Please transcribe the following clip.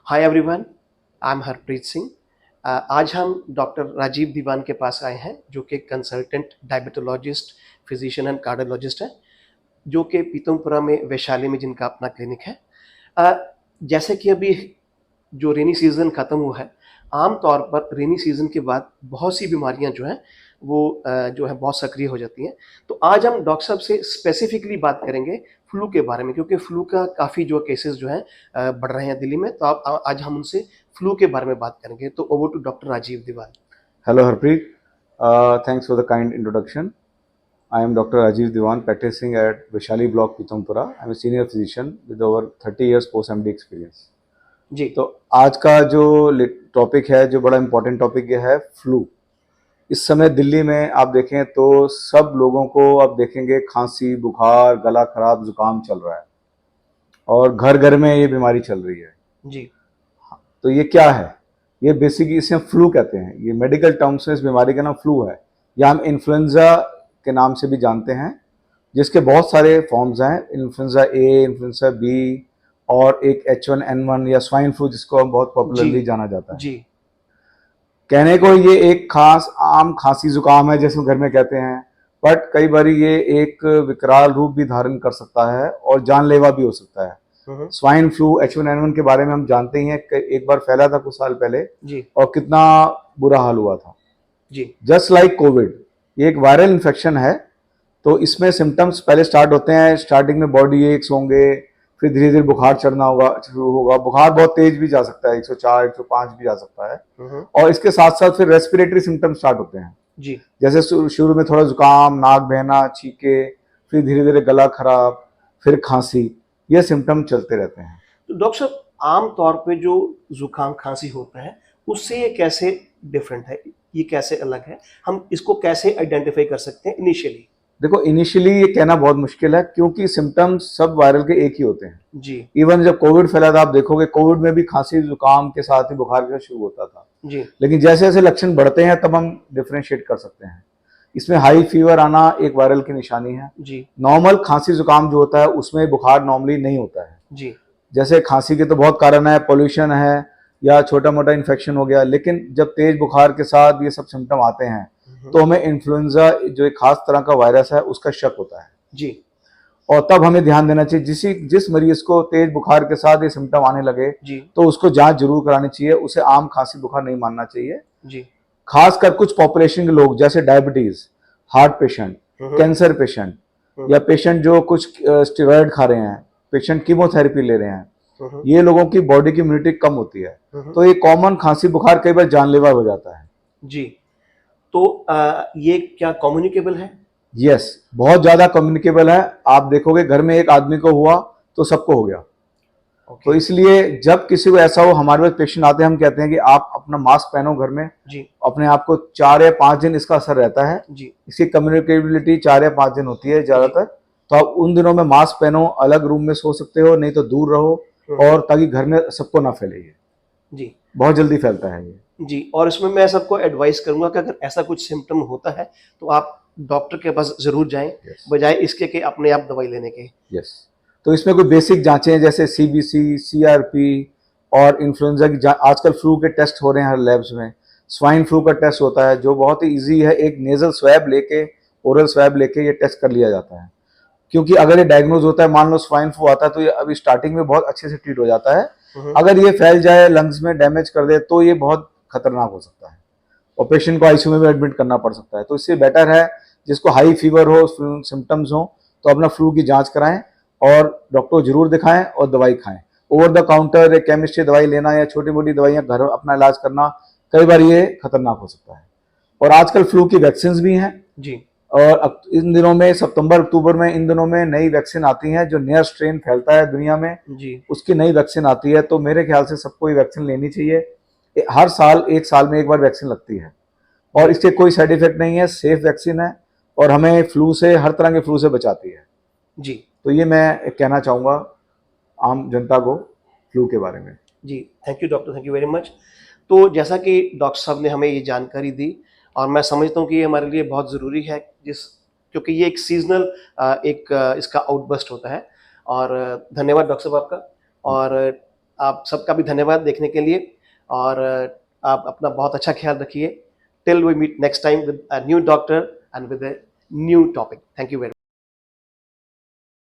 Hi everyone, I am Harpreet Singh. आज हम doctor Rajeev दीवान के पास आए हैं, जो कि consultant diabetologist, physician and cardiologist हैं, जो कि पीतमपुरा में वैशाली में जिनका अपना क्लिनिक है। अ, जैसे कि अभी जो रेनी सीज़न ख़त्म हुआ है, आम तौर पर रेनी सीज़न के बाद बहुत सी बीमारियां जो हैं वो जो है बहुत सक्रिय हो जाती हैं। तो आज हम डॉक्टर साहब से स्पेसिफिकली बात करेंगे फ्लू के बारे में, क्योंकि फ्लू का काफ़ी जो केसेस जो हैं बढ़ रहे हैं दिल्ली में। तो आज हम उनसे फ्लू के बारे में बात करेंगे। तो over to doctor Rajeev Diwan. Hello Harpreet, thanks for the kind introduction. I am Dr. Rajiv Diwan, practicing at Vaishali Block, Pitampura. I am a senior physician with over 30 years post-MD experience. जी। तो आज का जो टॉपिक है, जो बड़ा important topic ये है flu. इस समय दिल्ली में आप देखें तो सब लोगों को आप देखेंगे खांसी, बुखार, गला खराब, जुकाम चल रहा है और घर घर में ये बीमारी चल रही है। जी। तो ये क्या है? ये बेसिकली इसे फ्लू कहते हैं। ये मेडिकल टर्म्स में इस बीमारी का नाम फ्लू है, या हम इन्फ्लुएंजा के नाम से भी जानते हैं, जिसके बहुत सारे फॉर्म्स हैं। इन्फ्लुएंजा ए, इन्फ्लुएंजा बी और एक H1N1 या स्वाइन फ्लू, जिसको हम बहुत जी। पॉपुलरली जाना जाता है। जी। कहने को ये एक खास आम खांसी जुकाम है, जैसे घर में कहते हैं, बट कई बार ये एक विकराल रूप भी धारण कर सकता है और जानलेवा भी हो सकता है। स्वाइन फ्लू H1N1 के बारे में हम जानते ही हैं कि एक बार फैला था कुछ साल पहले, जी। और कितना बुरा हाल हुआ था। जी। जस्ट लाइक कोविड, ये एक वायरल इन्फेक्शन है। तो इसमें सिम्टम्स पहले स्टार्ट होते हैं, स्टार्टिंग में बॉडी एक्स होंगे, फिर धीरे धीरे बुखार चढ़ना होगा, शुरू होगा। बुखार बहुत तेज भी जा सकता है, 104 105 भी जा सकता है। और इसके साथ साथ फिर रेस्पिरेटरी सिम्टम्स स्टार्ट होते हैं। जी। जैसे शुरू में थोड़ा जुकाम, नाक बहना, छींके, फिर धीरे धीरे गला खराब, फिर खांसी, ये सिम्टम चलते रहते हैं। तो डॉक्टर साहब, आम तौर पे जो जुकाम खांसी होता है, उससे ये कैसे डिफरेंट है? ये कैसे अलग है? हम इसको कैसे आइडेंटिफाई कर सकते हैं इनिशियली? देखो, इनिशियली ये कहना बहुत मुश्किल है, क्योंकि सिम्टम्स सब वायरल के एक ही होते हैं। जी। इवन जब कोविड फैला था, आप देखोगे कोविड में भी खांसी जुकाम के साथ ही बुखार के साथ शुरू होता था। जी। लेकिन जैसे जैसे लक्षण बढ़ते हैं तब हम डिफ्रेंशिएट कर सकते हैं। इसमें हाई फीवर आना एक वायरल की निशानी है। जी। नॉर्मल खांसी जुकाम जो होता है उसमें बुखार नॉर्मली नहीं होता है। जी। जैसे खांसी के तो बहुत कारण है, पोल्यूशन है या छोटा मोटा इन्फेक्शन हो गया, लेकिन जब तेज बुखार के साथ ये सब सिम्टम आते हैं तो हमें इन्फ्लुएंजा, जो एक खास तरह का वायरस है, उसका शक होता है। जी। और तब हमें ध्यान देना चाहिए, जिस मरीज को तेज बुखार के साथ ये सिम्टम आने लगे जी। तो उसको जांच जरूर करानी चाहिए। उसे आम खांसी बुखार नहीं मानना चाहिए। जी। खासकर कुछ पॉपुलेशन के लोग, जैसे diabetes, heart patient, cancer patient, या पेशेंट जो कुछ स्टेरॉयड खा रहे हैं, पेशेंट कीमोथेरेपी ले रहे हैं, ये लोगों की बॉडी की इम्यूनिटी कम होती है। तो ये कॉमन खांसी बुखार कई बार जानलेवा हो जाता है। जी। तो ये क्या कम्युनिकेबल है? यस, बहुत ज्यादा कम्युनिकेबल है। आप देखोगे घर में एक आदमी को हुआ तो सबको हो गया। तो इसलिए जब किसी को ऐसा हो, हमारे पास पेशेंट आते हैं, हम कहते हैं कि आप अपना मास्क पहनो घर में। जी। अपने आप को 4 या 5 दिन इसका असर रहता है। जी। इसकी कम्युनिकेबिलिटी 4 या 5 दिन होती है ज्यादातर। तो आप उन दिनों में मास्क पहनो, अलग रूम में सो सकते हो, नहीं तो दूर रहो, और ताकि घर में सबको ना फैले। ये जी बहुत जल्दी फैलता है ये। जी। और इसमें मैं सबको एडवाइस करूंगा कि अगर ऐसा कुछ सिम्टम होता है तो आप डॉक्टर के पास जरूर जाएं, बजाय इसके कि अपने आप दवाई लेने के। यस। तो इसमें कोई बेसिक जांचें हैं, जैसे CBC, CRP और इन्फ्लुएंजा की आजकल फ्लू के टेस्ट हो रहे हैं हर लैब्स में। स्वाइन फ्लू का टेस्ट होता है, जो बहुत ही इजी है। एक नेजल स्वैब लेके, ओरल स्वैब लेके ये टेस्ट कर लिया जाता है। क्योंकि अगर ये डायग्नोज होता है, मान लो स्वाइन फ्लू आता है, तो ये अभी स्टार्टिंग में बहुत अच्छे से ट्रीट हो जाता है। अगर ये फैल जाए, लंग्स में डैमेज कर दे, तो ये बहुत खतरनाक हो सकता है और पेशेंट को ICU में भी एडमिट करना पड़ सकता है। तो इससे बेटर है, जिसको हाई फीवर हो, सिम्टम्स हो, तो अपना फ्लू की जांच कराएं और डॉक्टर को जरूर दिखाएं और दवाई खाएं। ओवर द काउंटर एक केमिस्ट्री दवाई लेना या छोटी मोटी दवाइयां घर अपना इलाज करना, कई बार ये खतरनाक हो सकता है। और आजकल फ्लू की वैक्सीन भी हैं। जी। और इन दिनों में सितंबर अक्टूबर में, इन दिनों में नई वैक्सीन आती है। जो नया स्ट्रेन फैलता है दुनिया में, जी। उसकी नई वैक्सीन आती है। तो मेरे ख्याल से सबको ये वैक्सीन लेनी चाहिए। हर साल, 1 साल में एक बार वैक्सीन लगती है और इसके कोई साइड इफेक्ट नहीं है, सेफ वैक्सीन है और हमें फ्लू से, हर तरह के फ्लू से बचाती है। जी। तो ये मैं कहना चाहूँगा आम जनता को फ्लू के बारे में। जी। Thank you doctor, thank you very much. तो जैसा कि डॉक्टर साहब ने हमें ये जानकारी दी, और मैं समझता हूँ कि ये हमारे लिए बहुत ज़रूरी है, क्योंकि ये एक सीजनल इसका आउटबर्स्ट होता है। और धन्यवाद डॉक्टर साहब आपका। और आप सबका भी धन्यवाद देखने के लिए, और आप अपना बहुत अच्छा ख्याल रखिए। Till we meet next time with a new doctor and with a new topic. Thank you very